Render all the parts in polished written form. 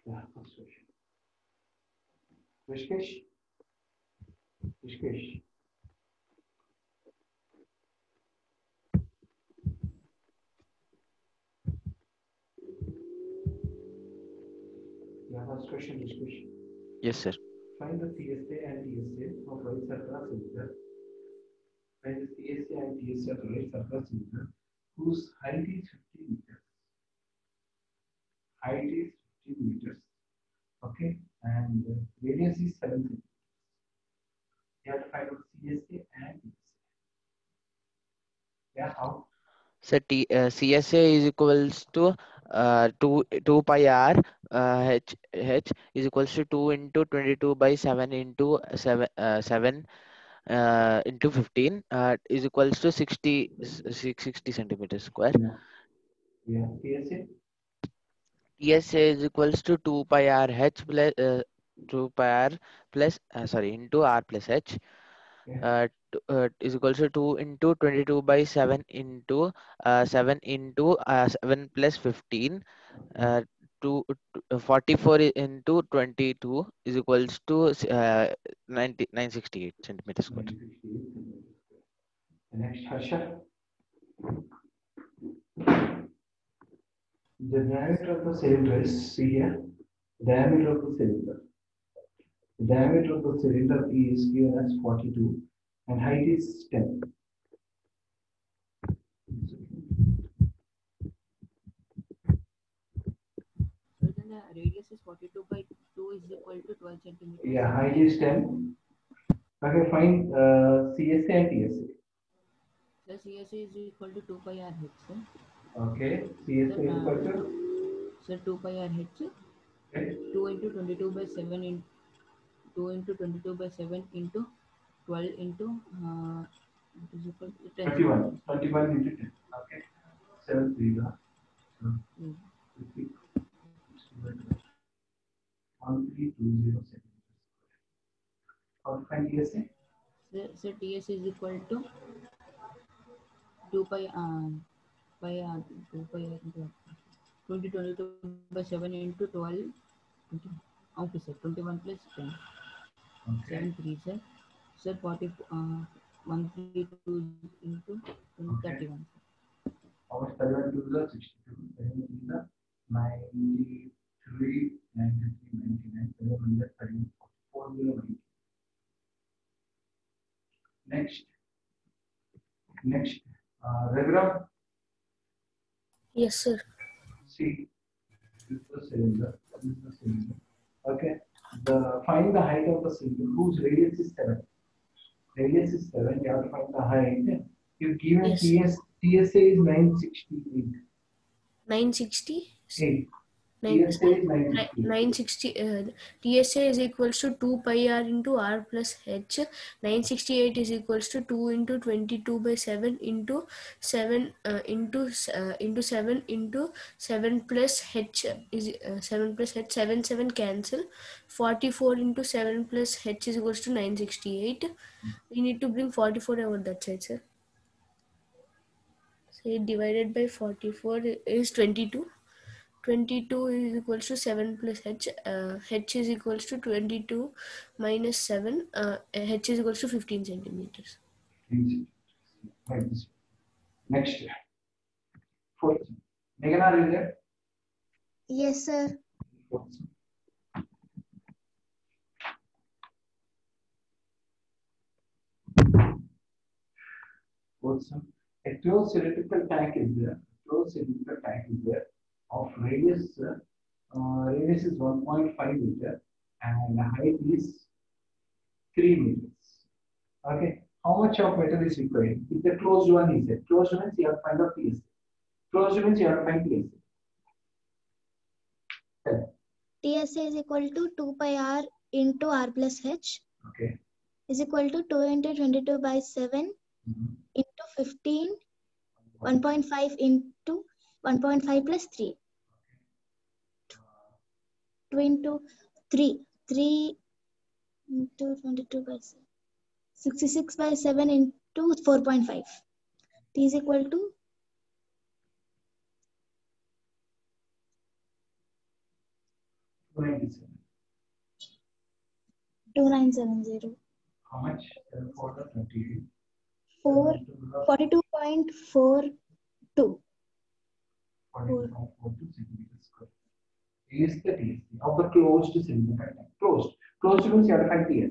Yeah, first question. Rishikesh? Rishikesh? Yeah, first question, Rishikesh. Yes, sir. Find the CSA and TSA of right circular cylinder. Find the CSA and TSA of right circular cylinder whose height is 50 meters. Height is 50 meters. Okay, and radius is 7 centimeters. You have to find out CSA and TSA. Yeah, how? So CSA is equals to 2 pi r h is equals to 2 into 22 by 7 into 7 into 15 is equals to 60 centimeters square. Yeah, yeah, TSA. TSA is equals to 2 pi r h plus 2 pi r plus sorry into r plus h Yeah, is equals to 2 into 22 by 7 into 7 into 7 plus 15 okay. uh, 44 into 22 is equals to 968 centimeters square. 968 centimeters. The next, Harsha. The diameter of the cylinder is, see here, diameter of the cylinder. The diameter of the cylinder is given as 42 and height is 10. So then the radius is 42 by 2 is equal to 12 centimeters. Yeah, height is 10. Okay, find CSA and TSA. So CSA is equal to 2 pi r h. Sir. Okay, CSA is equal to So 2 pi r h. okay, 2 into 22 by 7 in 2 into 22 by 7 into 12 into it is equal to 10 21. 21 into 10. Okay, 7 3 Mm. 1320 centimeters. How to find TSA? So TS is equal to 2 pi pi 2 pi into 22 by 7 into 12 20, okay sir, 21 plus 10 Okay, 7 3 sir. Sir 40 132 into okay. 31 sir. How much 31 to the 62? 31 to the 93, 93, 99, 700, 31, 4090. Next, next, Raghurav, Yes, sir. see, this is the cylinder, this is the cylinder. Okay, find the height of the cylinder whose radius is 7. Radius is 7, you have to find the height. You've given Yes. TSA is 968. 960. 8. Nine, TSA is 968. 960. TSA is equals to 2 pi r into r plus h. 968 is equals to 2 into 22 by 7 into 7 into 7 into 7 plus h is 7 plus h. 7 7 cancel. 44 into 7 plus h is equals to 968. We need to bring 44 over that side, sir. So divided by 44 is 22. 22 is equals to 7 plus h. H is equals to 22 minus 7. H is equals to 15 centimeters. Right. Next, fourth. Meghana, are you there? Yes, sir. Fourth. Fourth. A closed cylindrical tank is there. Closed cylindrical tank is there of radius. Radius is 1.5 meter and height is 3 meters. Okay. How much of metal is required? If the closed one is there. Closed means you have to find the PSA. Closed means you have to find PSA. TSA is equal to 2 pi r into r plus h Okay. is equal to 2 into 22 by 7 into 15, 1.5 into 1.5 plus 3. 2 into 3. 3 into 22 by 7. 66 by 7 into 4.5. T is equal to 297. 2970. How much? 438. 42.42. 42.42 centimeters square. Is the TSC of the closed cylinder tank. Closed. Closed means you have to find TS.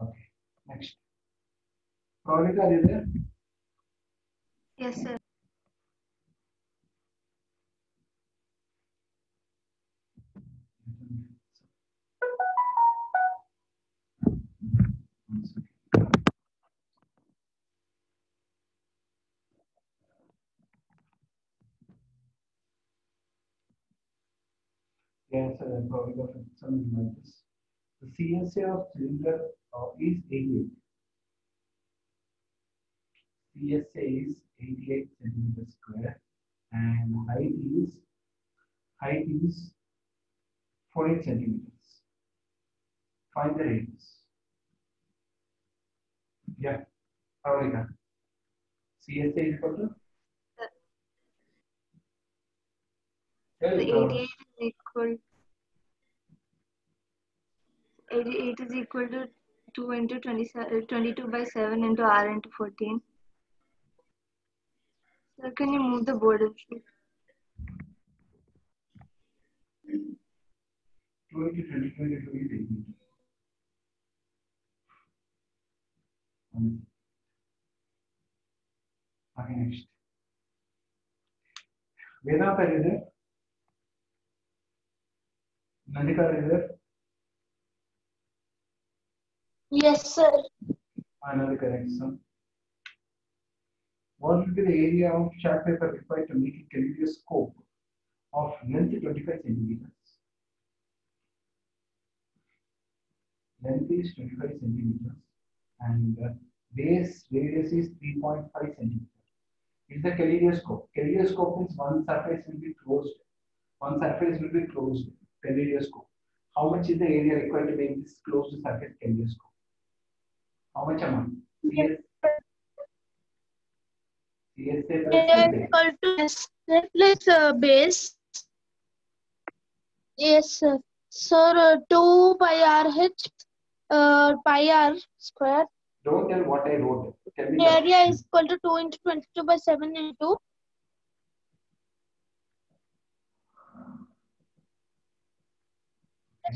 Okay. Next. Veronica, are you there? Yes, sir. One second. Yes, Veronica, some like this. The CSA of cylinder is 88. CSA is 88 centimeters square, and height is 48 centimeters. Find the radius. Yeah, Veronica. CSA is equal to? Tell The Veronica. 88 is equal to 2 into 22 by 7 into R into 14. Sir, can you move the board a bit? 2 into 22 into 2 is 18. Okay, next. Vedanta is there? Nandika is there? Yes, sir. Another correct sum. What will be the area of chart paper required to make a kaleidoscope of length 25 centimeters? Length is 25 centimeters and base radius is 3.5 centimeters. It's the kaleidoscope. Kaleidoscope means one surface will be closed. One surface will be closed. Kaleidoscope. How much is the area required to make this closed surface kaleidoscope? How much amount? CSA Equal to S plus base. Yes, sir. Sir, 2 pi r h pi r square. Don't tell what I wrote. Tell me The area is equal to 2 into 22 by 7 into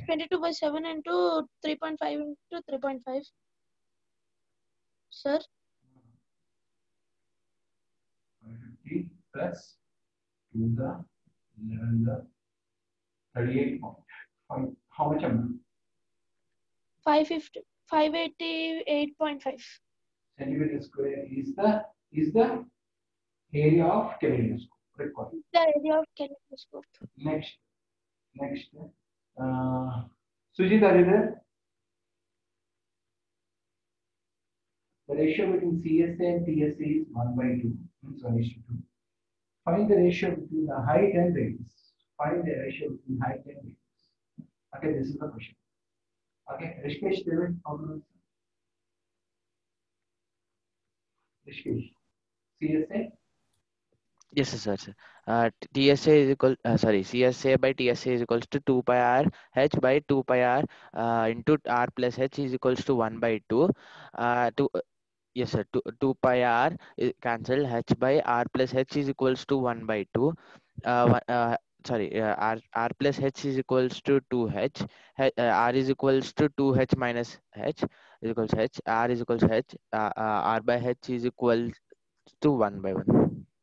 22 by 7 into 3.5 into 3.5. Sir, 50 plus 2 the 11 the 38 point. How much amount? 588.5. Centimeter square is the area of kaleidoscope required. The area of kaleidoscope. Next. Sujit, are you there? The ratio between CSA and TSA is 1/2, means 1:2. Find the ratio between the height and radius. Find the ratio between height and radius. Okay, this is the question. Okay, Rishikesh, David, how do you answer? Rishikesh, CSA? Yes, sir. TSA is equal, CSA by TSA is equals to 2 pi r h by 2 pi r into r plus h is equals to 1/2. Yes, sir. 2 pi r is cancel, h by r plus h is equals to 1/2. R plus h is equals to 2h. R is equals to 2h minus h is equals to h. R is equals to h. R by h is equal to 1/1.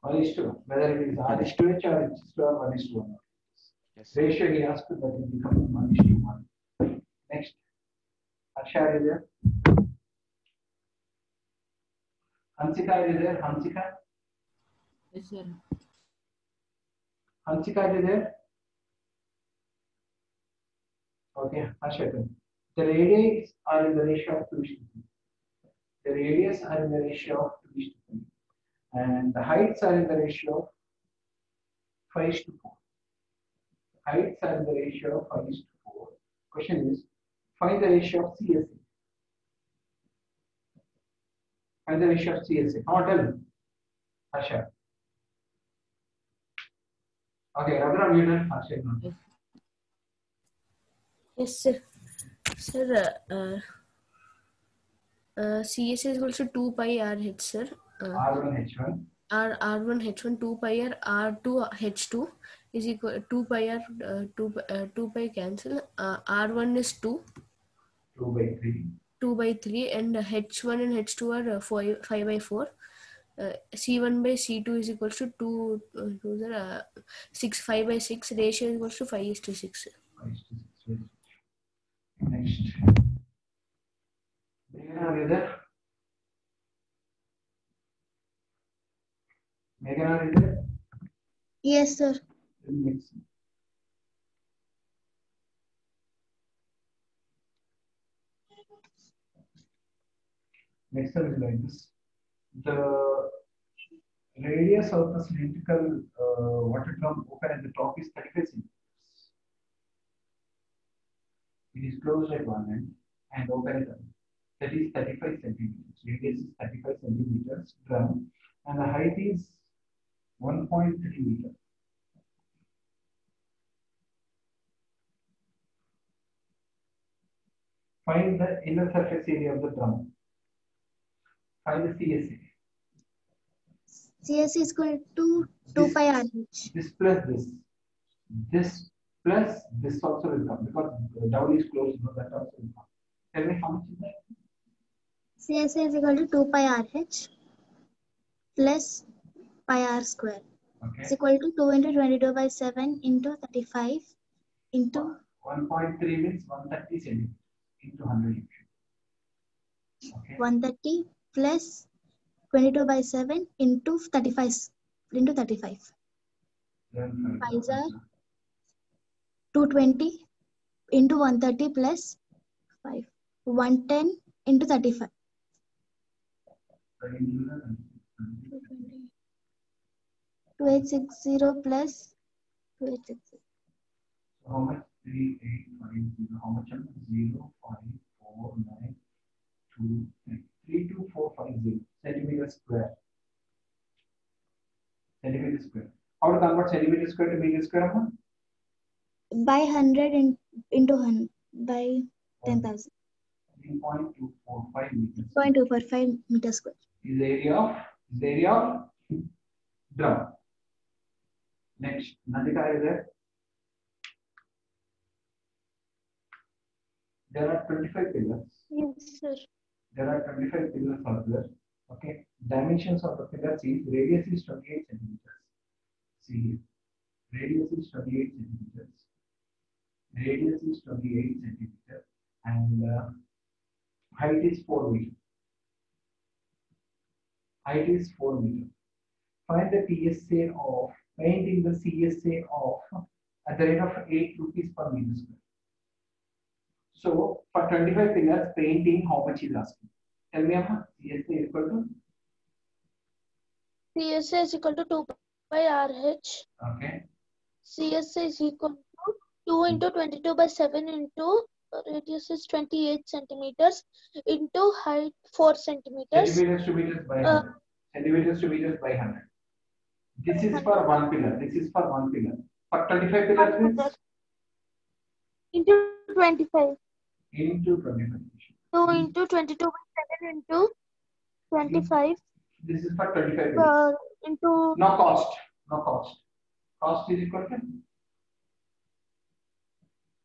1:1. Whether it is R:2H or H:2 or 1:1. Yes. Ratio he asked that it becomes 1:1. Next. Harsha is there. Hansika is there. Hansika? Yes, sir. Hansika is there. Okay, Harsha. The radius are in the ratio of 2:3. The radius are in the ratio of 2:3. And the heights are in the ratio of 5:4. Heights are in the ratio of 5:4. Question is, find the ratio of CSA. Find the ratio of CSA. Now tell me, Harsha. Okay, Radha, you tell Harsha. Yes. Yes, sir. Sir, CS is equals to 2 pi RH, sir. R1 H1 R1 H1 2 pi R2 H2 is equal 2 pi 2 pi cancel. R1 is 2 2 by 3. 2 by 3 and H1 and H2 are 5 by 4. C1 by C2 is equals to 6 5 by 6. Ratio is equals to 5:6. 5:6. Next. Megan, are you there? Megan, are you there? Yes, sir. Next. Next one is like this. The radius of the cylindrical water drum open at the top is 35 centimeters. It is closed at one end and open at the other. That is 35 centimeters. Radius is 35 centimeters drum and the height is 1.3 meter. Find the inner surface area of the drum. Find the CSA. CS is equal to 2 pi RH. This plus this. This plus this also will come because the down is closed, no, that also will come. Tell me how much is that? CS is equal to 2 pi RH plus pi r square. It's Okay. equal to 2 into 22 by 7 into 35 into 1.3 means 130 centimeters into 100 units. Okay. 130 plus 22 by 7 into 35 into 35. Then 5s are 220 into 130 plus 5. 110 into 35. 2860 plus 2860. how much? 3850. How much? 0, 5, 4, 9, 2, 3. 32450 centimeters square. Centimeter square. How to convert centimeter square to meter square? By 100 into 100 by 10,000. 3.245 meters. 0.245 meters square. Is the area of drum. Next, Nandita is there. There are 25 pillars. Yes, sir. There are 25 pillars are there. Okay. Dimensions of the pillars is radius is 28 centimeters. See here. Radius is 28 centimeters. Radius is 28 centimeters. And height is 4 meters. Height is 4 meters. Find the TSA of painting the CSA of at the rate of 8 rupees per meter square. So for 25 pillars, painting how much is asking? Tell me, Amma, CSA is equal to? CSA is equal to 2 by RH. Okay. CSA is equal to 2 into 22 by 7 into radius is 28 centimeters into height 4 centimeters. Centimeters to meters by 100. Centimeters to meters by 100. This is for one pillar. This is for one pillar. For 25 pillars means? Into 25. Into 25. 2 into 22 by 7 into 25. This is for 25 pillars. Into No cost. No cost. Cost is equal to?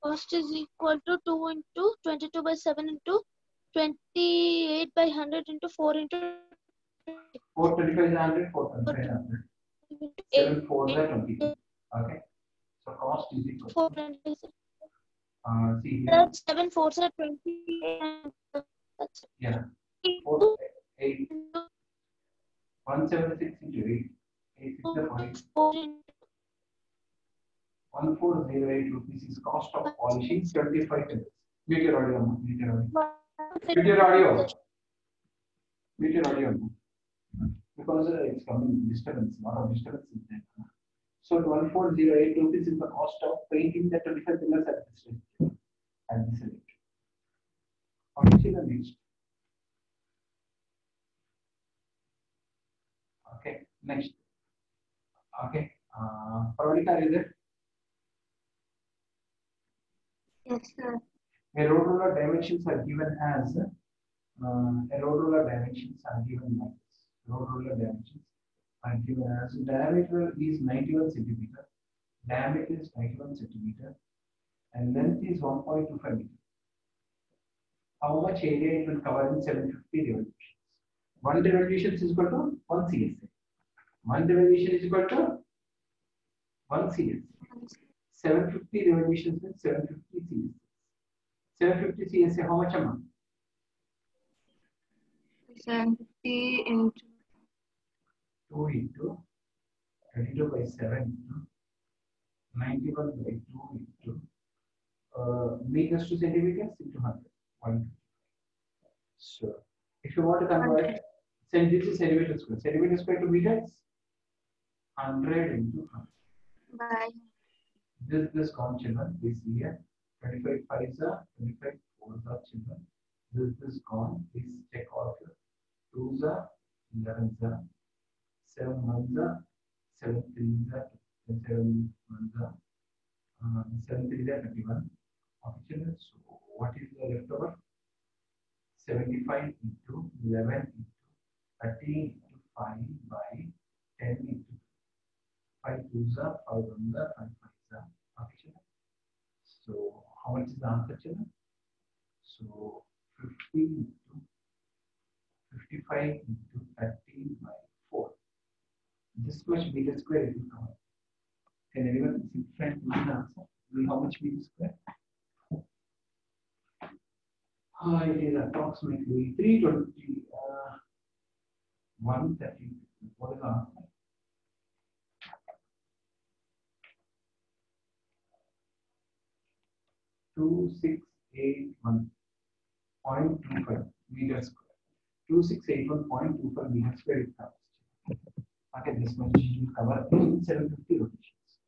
cost is equal to 2 into 22 by 7 into 28 by 100 into 4 into 425 is 100, 425 is 100. 7 4 is 20. Okay. So cost is equal to 426. see here. 7 4s are 20. And that's Yeah. 4 8 176 into 8. 8 is the 5. 1408 rupees is cost of polishing 25 pillars. Mute your audio. Mute your audio. Mute your audio. Mute your audio. Because it's coming disturbance. A lot of disturbance is there. So 1408 rupees is the cost of painting the 25 pillars at this rate. At this rate. How much is the next? Okay, next. Okay, Pravalika, is it? Yes, sir. A road roller dimensions are given as a road roller dimensions are given like this. Road roller dimensions are given as diameter is 91 centimeter, diameter is 91 centimeter, and length is 1.25 meter. How much area it will cover in 750 revolutions? One revolution is equal to 1 CSA. One revolution is equal to 1 CSA. 750 revolutions means 750 CSA. 750 CSA, how much amount? 750 into 2 into 32 by 7 into 91 by 2 into meters to centimeters into 100. 1. So, if you want to convert, say this is centimeter square to meters, 100 into 100. by This gone children, this here, 25 5s are 25 4s are children. This gone, this check off 2s are 11s are 7 1s are 7 3s are 7 1s are 7 3s are 21. Okay, children, so what is the leftover? 75 into 11 into 30 into 5 by 10 into 5 2s are 5 1s are 5 5s are. Okay, children. So how much is the answer, children? So 50 into 55 into 30 by 4. This much meter square it will come. Can anyone simplify and give the answer? How much meter square? It is approximately 320, 130. What is the answer? Two six eight 1.25 meters square. 2681.25 meters square it covers. Okay, this much will cover 750 rotations.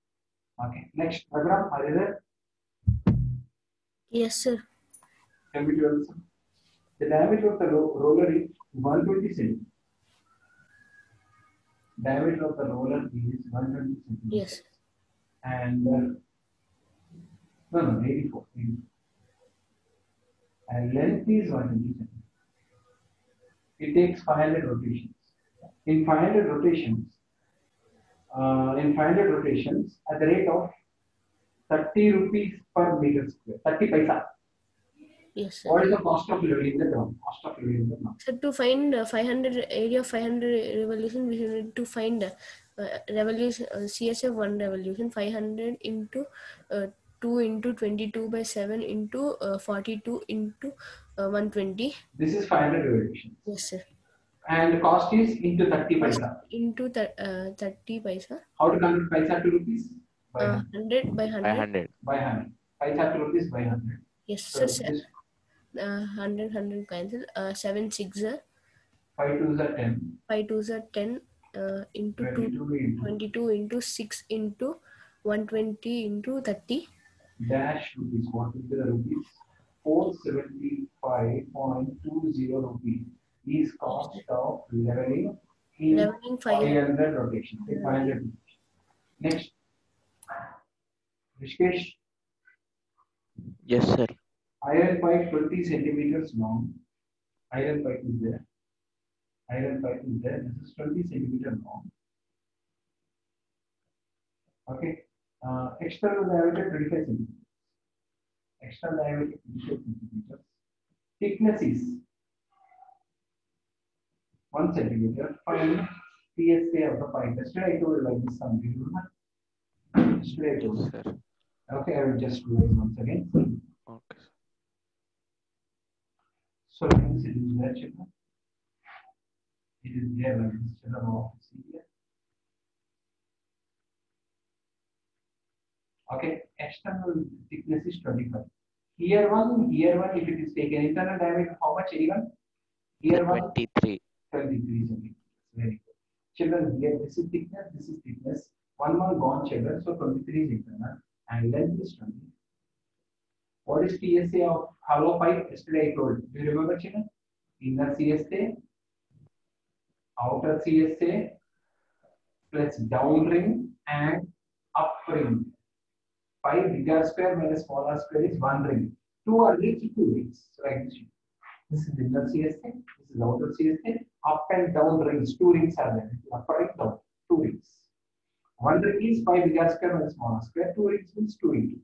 Okay, next program, are you there? Yes, sir. Can we do also? The diameter of the roller is 120 centimeters. Diameter of the roller is 120 centimeters. Yes. And no, 84. And length is 120 centimeters. It takes 500 rotations. In 500 rotations, at the rate of 30 rupees per meter square, 30 paisa. Yes, sir. What is the cost of leveling the ground? So to find 500 area of 500 revolution, we need to find revolution CSF 1 revolution 500 into 2 into 22 by 7 into 42 into 120. This is 500 revolutions. Yes, sir. And the cost is into 30 paisa. Into 30 paisa. How to convert paisa to rupees? By 100 by 100. By 100. By 100. Paisa to rupees by 100. Yes, So sir. 100 cancel. 7 6 5 2s are 10. 5 2s are 10 into 22 into 6 into 120 into 30. Dash rupees. What will be the rupees? 475.20 rupees is cost of leveling in Leveling 500 rotations. 500 rotations. Next. Rishikesh. Yes, sir. Iron pipe 20 centimeters long. Iron pipe is there. This is 20 centimeters long. Okay. External diameter 25 centimeters. External diameter 25 centimeters. Thickness is 1 centimeter. Find PSA of the pipe. Yesterday I told you like this something. Remember? Yesterday I told you. Yes, sir. Okay, I will just revise once again. Okay. So it is there, children. It is there like this, children. See here. Okay, external thickness is 25. Here one, if it is taken internal diameter, how much even? Here one, 23. 23 centimeters. Very good. Children, here this is thickness. One gone, children. So 23 is internal and length is 20. What is PSA of hollow pipe? Yesterday I told. Do you remember, children? Inner CSA, outer CSA, plus down ring and up ring. 5 big R square minus small r square is 1 ring. 2 are rings, 2 rings. So like this. This is inner CSA, this is outer CSA. Up and down rings, 2 rings are there. Upper and down, 2 rings. 1 ring is 5 big R square minus small r square. 2 rings means 2 into.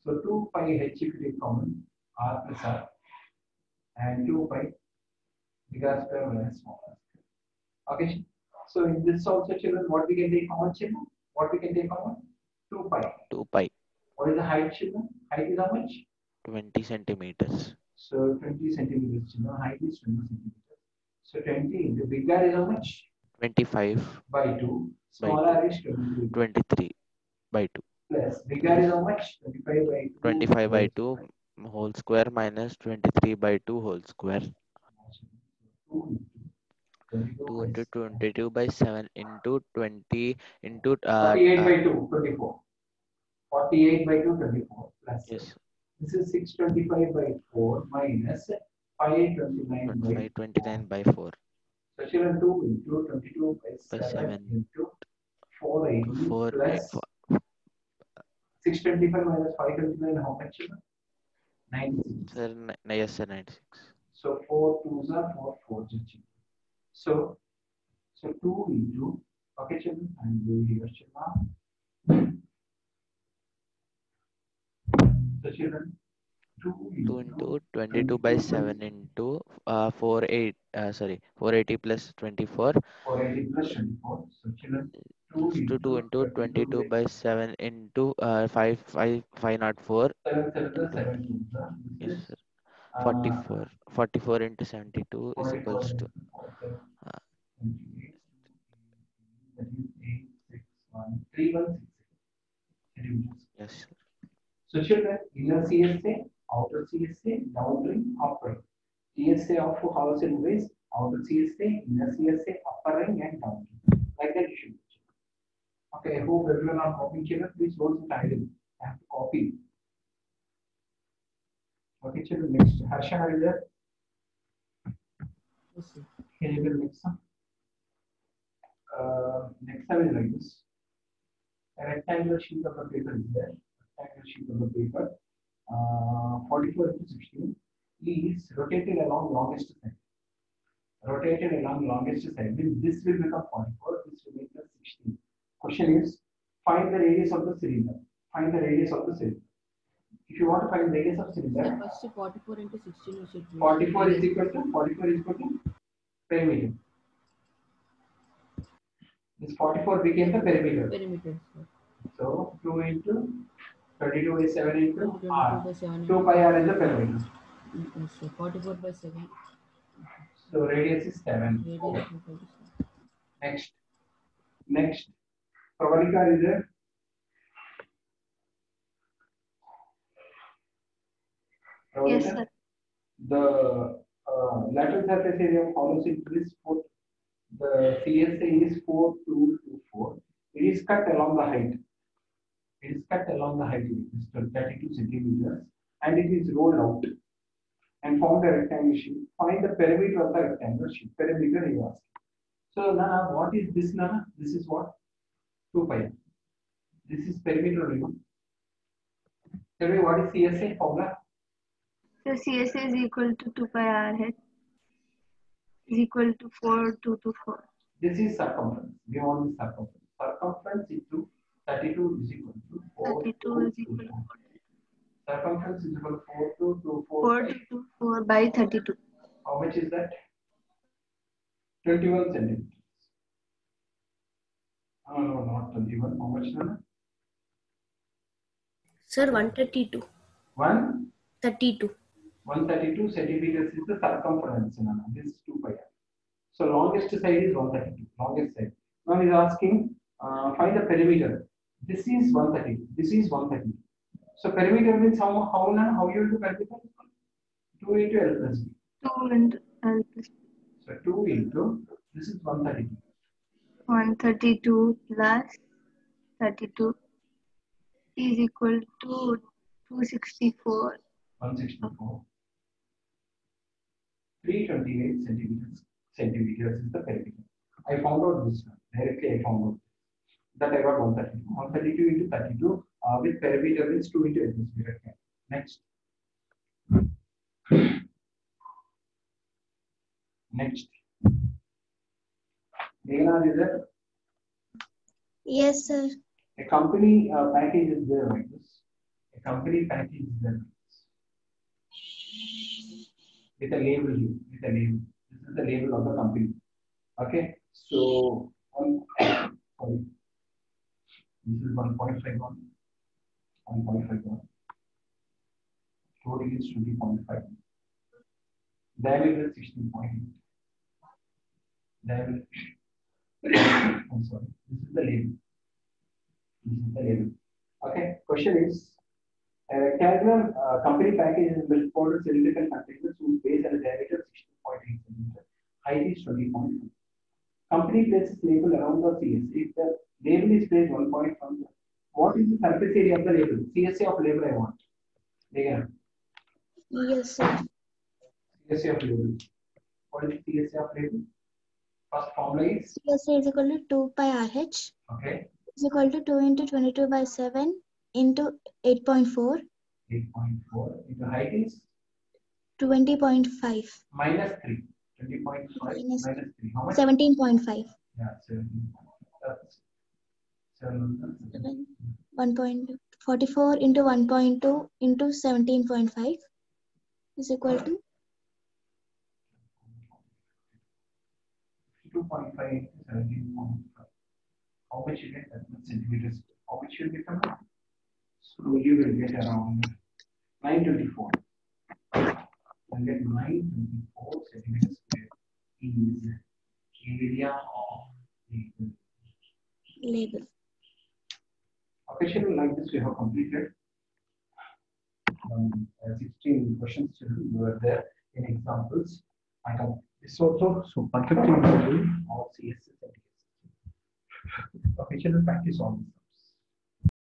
So 2 pi h if you take common, r plus r, and 2 pi big R square minus small r square. Okay. So in this also, children, what we can take common, children? What we can take common? 2 pi. 2 pi. What is the height, children? Height is how much? 20 centimeters. So 20 centimeters, children. Height is 20 centimeters. So 20 into big R is how much? 25 By 2. by Small 2. r is 23. 23 by 2. Plus big R is how much? 25 by 2. 25 by 2 whole square minus 23 by 2 whole square. 2 into 22 by 7 into 20 into 48 by 2, 24. 48 by 2, 24. Plus. yes, This is 625 by 4 minus 529 by 529 by 4 So children, 2 into 22 by by 7 7 into 480 4 plus 625 minus 529, how much, children? 96. sir, yes sir, 96. So 4 2s are 4 4s. So 2 into, okay, children, and do here, children. So children, 2 into 22 by 7 into 480 plus 24 480 plus 24. So children, 2 into 22 by 7 into 504 7 7 7 yes sir, 44 into 72 is 44 equals to 28, that is 861 316 yes sir. So children, inner CSA, outer CSA, downstream, upper. CSA of house and ways, outer CSA, inner CSA, upper ring and downstream. Like that you should. Okay, I hope everyone are copying, children. Please hold the title. I have to copy. Okay, children, next. Harsha, are you there? Yes, sir. Can you do next one? Next time is like this. A rectangular sheet of the paper is there. Rectangular sheet of the paper. 44 into 16 is rotated along longest side. Rotated along longest side. This will become 44. This will make 16. Question is, find the radius of the cylinder. Find the radius of the cylinder. If you want to find the radius of cylinder, Sir, first 44 into 16 we should do. 44 is equal to perimeter. This 44 became the perimeter. Perimeter, sir. So 2 into 32 by 7 into 22 r. by 7 2 pi r is the perimeter. Yes, sir. 44 by 7. So radius is 7. Radius Okay. equal to 7. Next. Pravalika is there. Yes, Pravalika? sir. The lateral surface area of hollow cylinder is 4. The CSA is 4224. It is cut along the height. It is cut along the height, it is 32 centimeters, and it is rolled out and formed a rectangular sheet. Find the perimeter of the rectangular sheet. Perimeter you ask. So now what is this now? This is what? 2 pi. This is perimeter, you know. Tell me what is CSA formula? So CSA is equal to 2 pi r head is equal to 4224. This is circumference. We want the circumference. Circumference into 32 is equal to 32 is equal to circumference is equal to 4224. 4224 by 32. How much is that? 21 centimeters. No, not 21. How much? Sir, 132. 32. 132 centimeters is the circumference. This is 2 pi. So longest side is 132. Longest side. Now he's asking, find the perimeter. This is 130. This is 130. So perimeter means how you will do perimeter? 2 into L plus B. 2 into L plus So 2 into this is 132. 132 plus 32 is equal to 264. 164. 328 centimeters is the perimeter. I found out this one. Directly I found out. That I got 132. 132 into 32 with perimeter means 2 into atmosphere. Okay. Next. Next. Meghana, is there? Yes, sir. A company package is there like this. A company package is there like this. With a label here. With a label. This is the label of the company. Okay. So, sorry. This is 1.51. 1.51. Total is 20.5. Diameter is 16.8. Diameter. I'm sorry. This is the label. This is the label. Okay. Question is, a rectangular company package is built for cylindrical containers whose base and diameter 16.8 cm. Height is 20.2. Company places label around the CSA. If the label is placed 1.1, what is the surface area of the label? CSA of label I want. Again. Yes, sir. CSA of label. What is CSA of label? First formula is CSA is equal to 2 pi RH. okay. Is equal to 2 into 22 by 7 into 8.4. 8.4 into height is 20.5. minus 3. 20.5 minus 3. How much? 17.5. Yeah, 17. That's 7. 1.44 into 1.2 into 17.5 is equal to 2.5 into 17.5. How much you get? That much centimeters. How much you become? So you will get around 924. You get 924 centimeters square is area of label. label. Officially, like this, we have completed 16 questions. Children, you were there in examples. I have this also so perfectly of CSS and DSS. Official practice on this.